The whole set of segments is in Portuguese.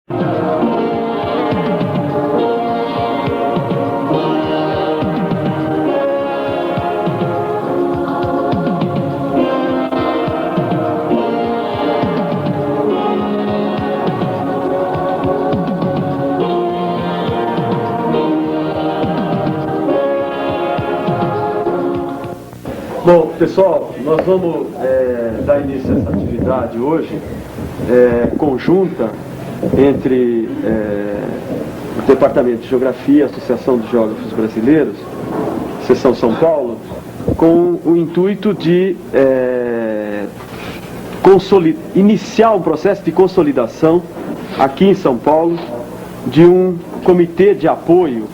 Bom, pessoal, nós vamos dar início a essa atividade hoje, conjunta entre o Departamento de Geografia, a Associação de Geógrafos Brasileiros, Seção São Paulo, com o intuito de iniciar um processo de consolidação aqui em São Paulo de um comitê de apoio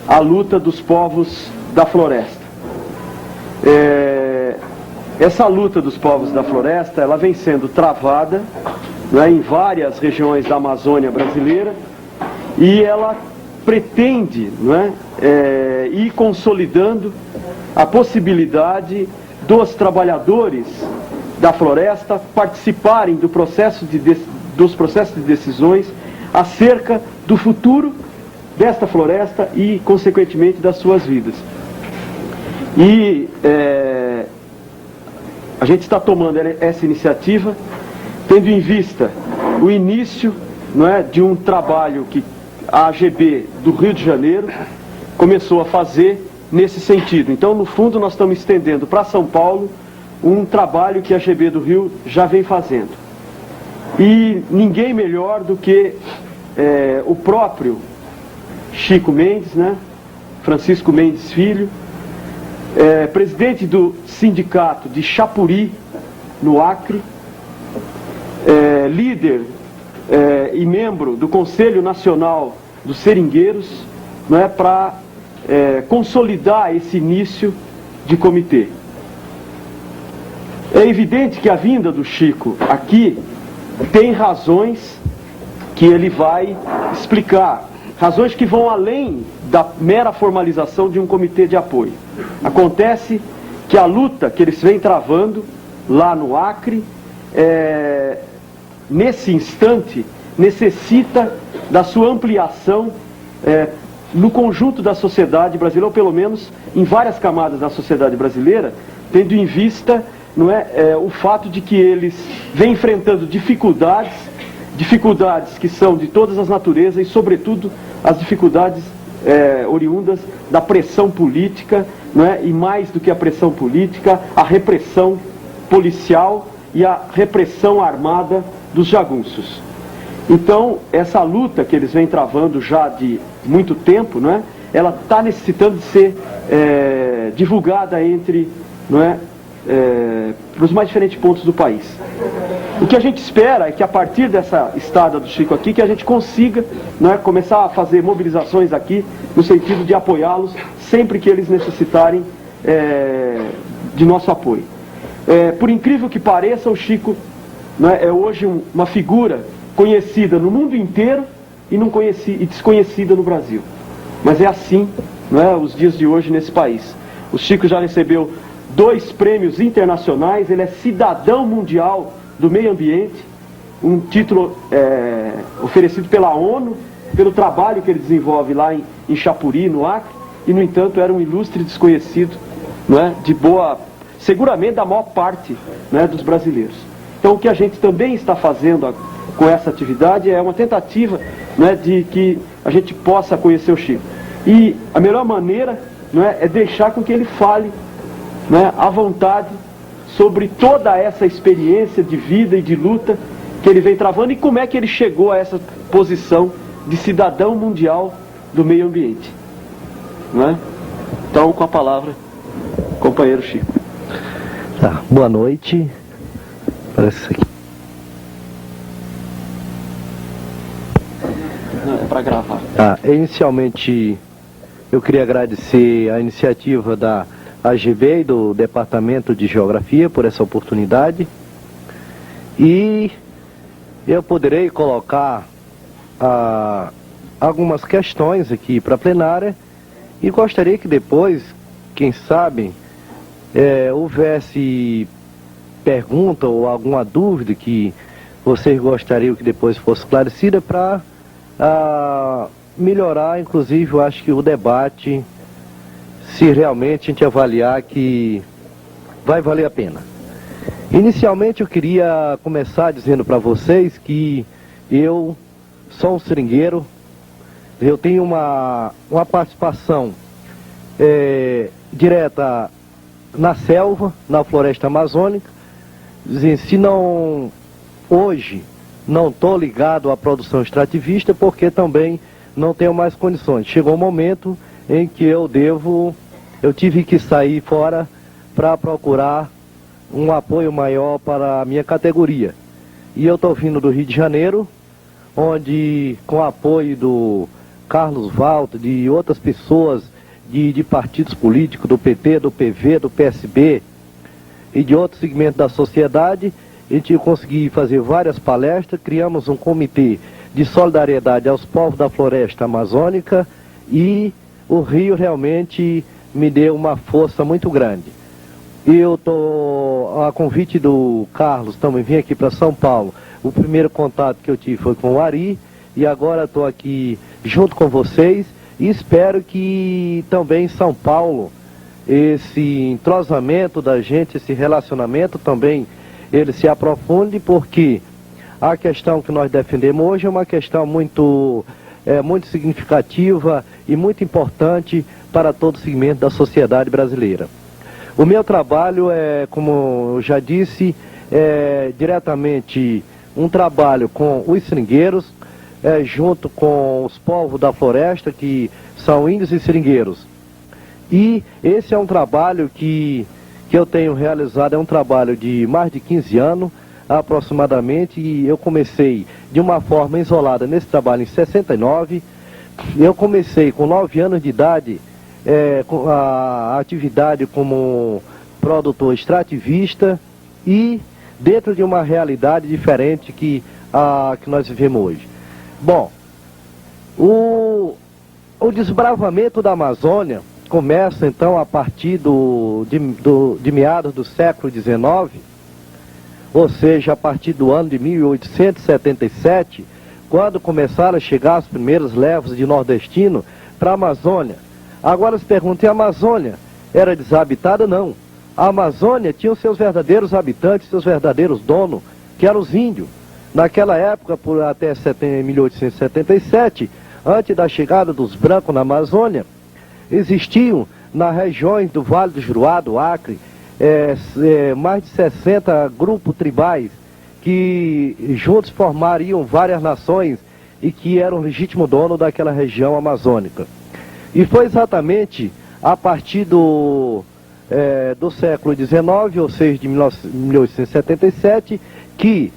à luta dos povos da floresta. Essa luta dos povos da floresta, ela vem sendo travada, né, em várias regiões da Amazônia brasileira, e ela pretende, né, ir consolidando a possibilidade dos trabalhadores da floresta participarem dos processos de decisões acerca do futuro desta floresta e, consequentemente, das suas vidas. E a gente está tomando essa iniciativa tendo em vista o início, não é, de um trabalho que a AGB do Rio de Janeiro começou a fazer nesse sentido. Então, no fundo, nós estamos estendendo para São Paulo um trabalho que a AGB do Rio já vem fazendo. E ninguém melhor do que o próprio Chico Mendes, né, Francisco Mendes Filho, presidente do sindicato de Chapuri, no Acre, líder e membro do Conselho Nacional dos Seringueiros, não é, para consolidar esse início de comitê. É evidente que a vinda do Chico aqui tem razões que ele vai explicar, razões que vão além da mera formalização de um comitê de apoio. Acontece que a luta que eles vêm travando lá no Acre, nesse instante, necessita da sua ampliação no conjunto da sociedade brasileira, ou pelo menos em várias camadas da sociedade brasileira, tendo em vista, não é, o fato de que eles vêm enfrentando dificuldades que são de todas as naturezas e, sobretudo, as dificuldades oriundas da pressão política, não é? E mais do que a pressão política, a repressão policial e a repressão armada dos jagunços. Então, essa luta que eles vêm travando já de muito tempo, não é? Ela está necessitando de ser divulgada entre, não é, os mais diferentes pontos do país. O que a gente espera é que, a partir dessa estada do Chico aqui, que a gente consiga, não é, começar a fazer mobilizações aqui no sentido de apoiá-los sempre que eles necessitarem de nosso apoio. Por incrível que pareça, o Chico, não é hoje uma figura conhecida no mundo inteiro e desconhecida no Brasil. Mas é assim, não é, os dias de hoje nesse país. O Chico já recebeu 2 prêmios internacionais, ele é cidadão mundial do meio ambiente, um título oferecido pela ONU, pelo trabalho que ele desenvolve lá em Chapuri, no Acre, e, no entanto, era um ilustre desconhecido, não é, seguramente da maior parte, não é, dos brasileiros. Então, o que a gente também está fazendo com essa atividade é uma tentativa, não é, de que a gente possa conhecer o Chico. E a melhor maneira, não é deixar com que ele fale, não é, à vontade sobre toda essa experiência de vida e de luta que ele vem travando e como é que ele chegou a essa posição de cidadão mundial do meio ambiente. Não é? Então, com a palavra, companheiro Chico. Tá, boa noite. Parece isso aqui. Não, é para gravar. Inicialmente, eu queria agradecer a iniciativa da AGB e do Departamento de Geografia por essa oportunidade, e eu poderei colocar algumas questões aqui para a plenária, e gostaria que depois, quem sabe, houvesse pergunta ou alguma dúvida que vocês gostariam que depois fosse esclarecida para melhorar, inclusive, eu acho que o debate, se realmente a gente avaliar que vai valer a pena. Inicialmente eu queria começar dizendo para vocês que eu sou um seringueiro, eu tenho uma participação direta na selva, na floresta amazônica. Se não, hoje não estou ligado à produção extrativista porque também não tenho mais condições. Chegou um momento em que eu tive que sair fora para procurar um apoio maior para a minha categoria. E eu estou vindo do Rio de Janeiro, onde, com o apoio do Carlos Walter, de outras pessoas de partidos políticos, do PT, do PV, do PSB e de outros segmentos da sociedade, a gente conseguiu fazer várias palestras, criamos um comitê de solidariedade aos povos da floresta amazônica e o Rio realmente me deu uma força muito grande. Eu estou, a convite do Carlos, também vim aqui para São Paulo. O primeiro contato que eu tive foi com o Ari e agora estou aqui junto com vocês e espero que também em São Paulo esse entrosamento da gente, esse relacionamento também ele se aprofunde, porque a questão que nós defendemos hoje é uma questão muito significativa e muito importante para todo o segmento da sociedade brasileira. O meu trabalho é, como eu já disse, diretamente um trabalho com os seringueiros, junto com os povos da floresta, que são índios e seringueiros. E esse é um trabalho que eu tenho realizado, é um trabalho de mais de 15 anos, aproximadamente, e eu comecei de uma forma isolada nesse trabalho em 69. Eu comecei com 9 anos de idade com a atividade como produtor extrativista e dentro de uma realidade diferente que nós vivemos hoje. Bom, o desbravamento da Amazônia começa então a partir de meados do século XIX, ou seja, a partir do ano de 1877, quando começaram a chegar as primeiras levas de nordestino para a Amazônia. Agora se pergunta, e a Amazônia era desabitada? Não. A Amazônia tinha os seus verdadeiros habitantes, seus verdadeiros donos, que eram os índios. Naquela época, até 1877, antes da chegada dos brancos na Amazônia, existiam nas regiões do Vale do Juruá, do Acre, mais de 60 grupos tribais que juntos formariam várias nações e que eram legítimo dono daquela região amazônica. E foi exatamente a partir do século XIX, ou seja, de 1877, que,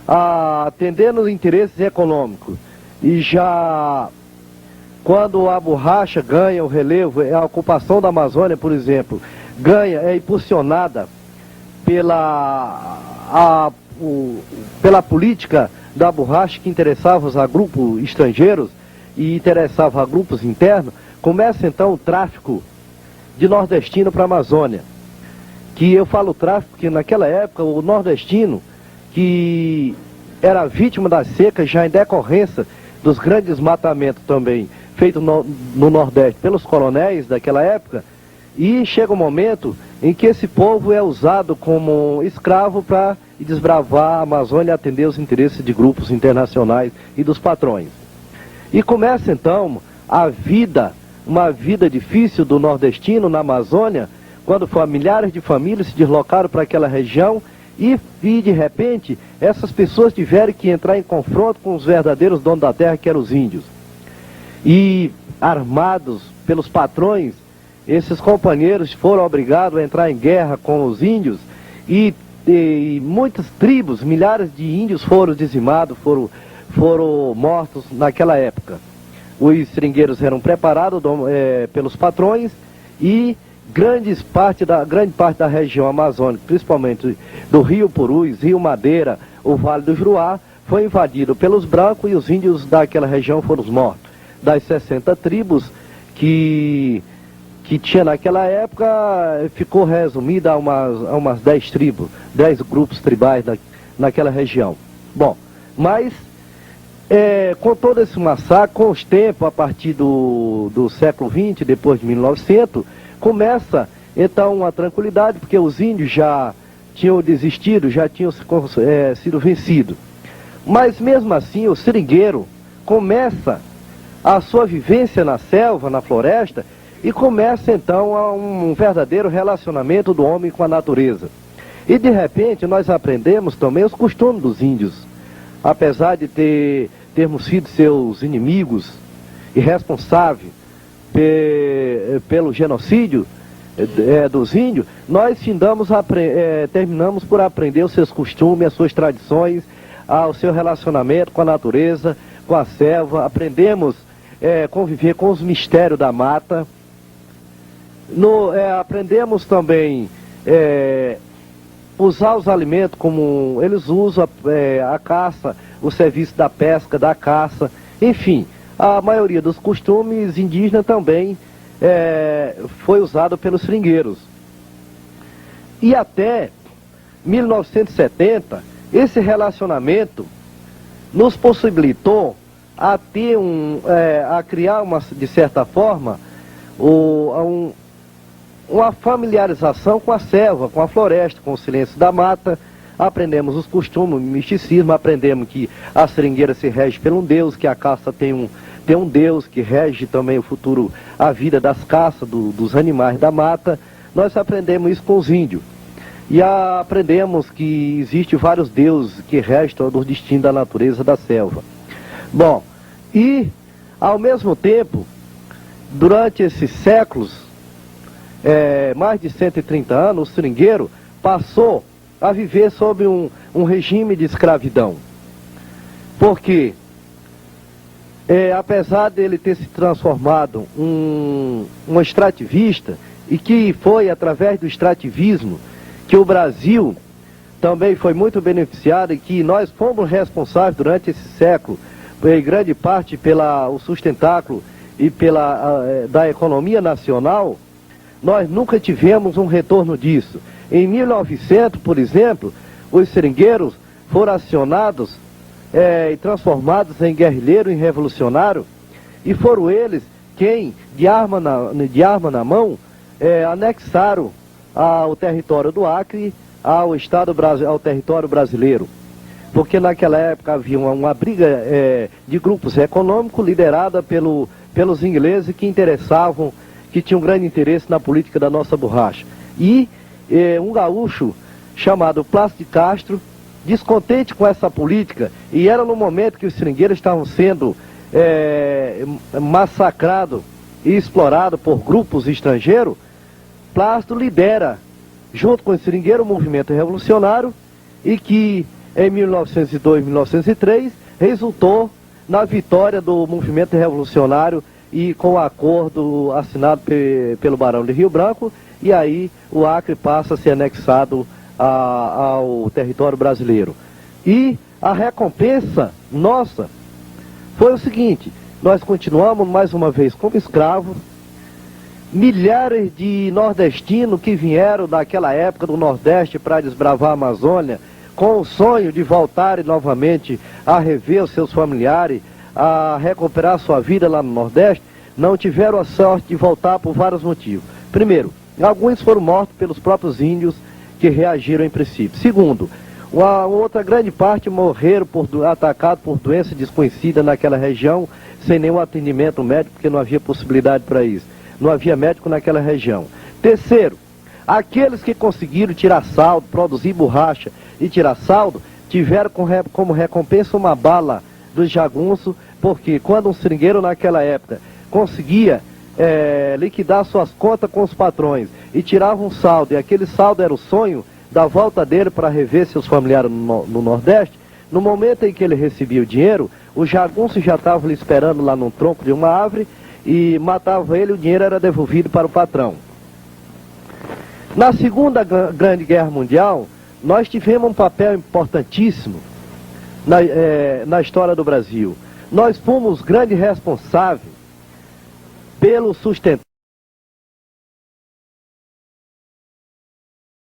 atendendo os interesses econômicos, e já quando a borracha ganha o relevo, a ocupação da Amazônia, por exemplo, é impulsionada pela política da borracha que interessava a grupos estrangeiros e interessava a grupos internos, começa então o tráfico de nordestino para a Amazônia. Que eu falo tráfico porque naquela época o nordestino, que era vítima da seca já em decorrência dos grandes desmatamentos também feitos no Nordeste pelos coronéis daquela época, e chega um momento em que esse povo é usado como escravo para desbravar a Amazônia e atender os interesses de grupos internacionais e dos patrões. E começa então uma vida difícil do nordestino na Amazônia, quando milhares de famílias se deslocaram para aquela região e de repente essas pessoas tiveram que entrar em confronto com os verdadeiros donos da terra, que eram os índios. E armados pelos patrões, esses companheiros foram obrigados a entrar em guerra com os índios e muitas tribos, milhares de índios foram dizimados, foram mortos naquela época. Os seringueiros eram preparados pelos patrões e grande parte da região amazônica, principalmente do Rio Purus, Rio Madeira, o Vale do Juruá, foi invadido pelos brancos e os índios daquela região foram mortos. Das 60 tribos que tinha naquela época, ficou resumida a umas 10 tribos, 10 grupos tribais naquela região. Bom, mas com todo esse massacre, com os tempos, a partir do século XX, depois de 1900, começa então uma tranquilidade, porque os índios já tinham desistido, já tinham sido vencidos. Mas mesmo assim, o seringueiro começa a sua vivência na selva, na floresta, e começa então um verdadeiro relacionamento do homem com a natureza. E de repente nós aprendemos também os costumes dos índios. Apesar de termos sido seus inimigos e responsáveis pelo genocídio dos índios, nós terminamos por aprender os seus costumes, as suas tradições, o seu relacionamento com a natureza, com a selva. Aprendemos conviver com os mistérios da mata. Aprendemos também usar os alimentos como eles usam, a caça, o serviço da pesca, da caça, enfim, a maioria dos costumes indígenas também foi usado pelos seringueiros. E até 1970, esse relacionamento nos possibilitou a criar de certa forma, uma familiarização com a selva, com a floresta, com o silêncio da mata. Aprendemos os costumes, o misticismo, aprendemos que a seringueira se rege por um deus, que a caça tem um deus que rege também o futuro, a vida das caças, dos animais da mata. Nós aprendemos isso com os índios. E aprendemos que existem vários deuses que regem todo o destino da natureza da selva. Bom, e ao mesmo tempo, durante esses séculos, mais de 130 anos, o seringueiro passou a viver sob um regime de escravidão. Porque, apesar dele ter se transformado um extrativista, e que foi através do extrativismo que o Brasil também foi muito beneficiado, e que nós fomos responsáveis durante esse século, em grande parte pelo sustentáculo e da economia nacional, nós nunca tivemos um retorno disso. Em 1900, por exemplo, os seringueiros foram acionados e transformados em guerrilheiro, em revolucionário, e foram eles quem, de arma na mão, anexaram ao território do Acre, ao território brasileiro. Porque naquela época havia uma briga de grupos econômicos liderada pelos ingleses que tinham grande interesse na política da nossa borracha. E um gaúcho chamado Plácido de Castro, descontente com essa política, e era no momento que os seringueiros estavam sendo massacrados e explorados por grupos estrangeiros, Plácido lidera, junto com os seringueiros, o movimento revolucionário, e que em 1902, 1903, resultou na vitória do movimento revolucionário e com o acordo assinado pelo Barão de Rio Branco, e aí o Acre passa a ser anexado ao território brasileiro. E a recompensa nossa foi o seguinte: nós continuamos mais uma vez como escravos. Milhares de nordestinos que vieram daquela época do Nordeste para desbravar a Amazônia, com o sonho de voltarem novamente a rever os seus familiares, a recuperar sua vida lá no Nordeste, não tiveram a sorte de voltar por vários motivos. Primeiro, alguns foram mortos pelos próprios índios que reagiram em princípio. Segundo, uma outra grande parte morreram atacados por doença desconhecida naquela região, sem nenhum atendimento médico, porque não havia possibilidade para isso. Não havia médico naquela região. Terceiro, aqueles que conseguiram tirar saldo, produzir borracha e tirar saldo, tiveram como recompensa uma bala do jagunço, porque quando um seringueiro naquela época conseguia liquidar suas contas com os patrões e tirava um saldo, e aquele saldo era o sonho da volta dele para rever seus familiares no Nordeste, no momento em que ele recebia o dinheiro, o jagunço já estava lhe esperando lá no tronco de uma árvore e matava ele, o dinheiro era devolvido para o patrão. Na Segunda Grande Guerra Mundial, nós tivemos um papel importantíssimo na história do Brasil. Nós fomos grandes responsáveis pelo sustento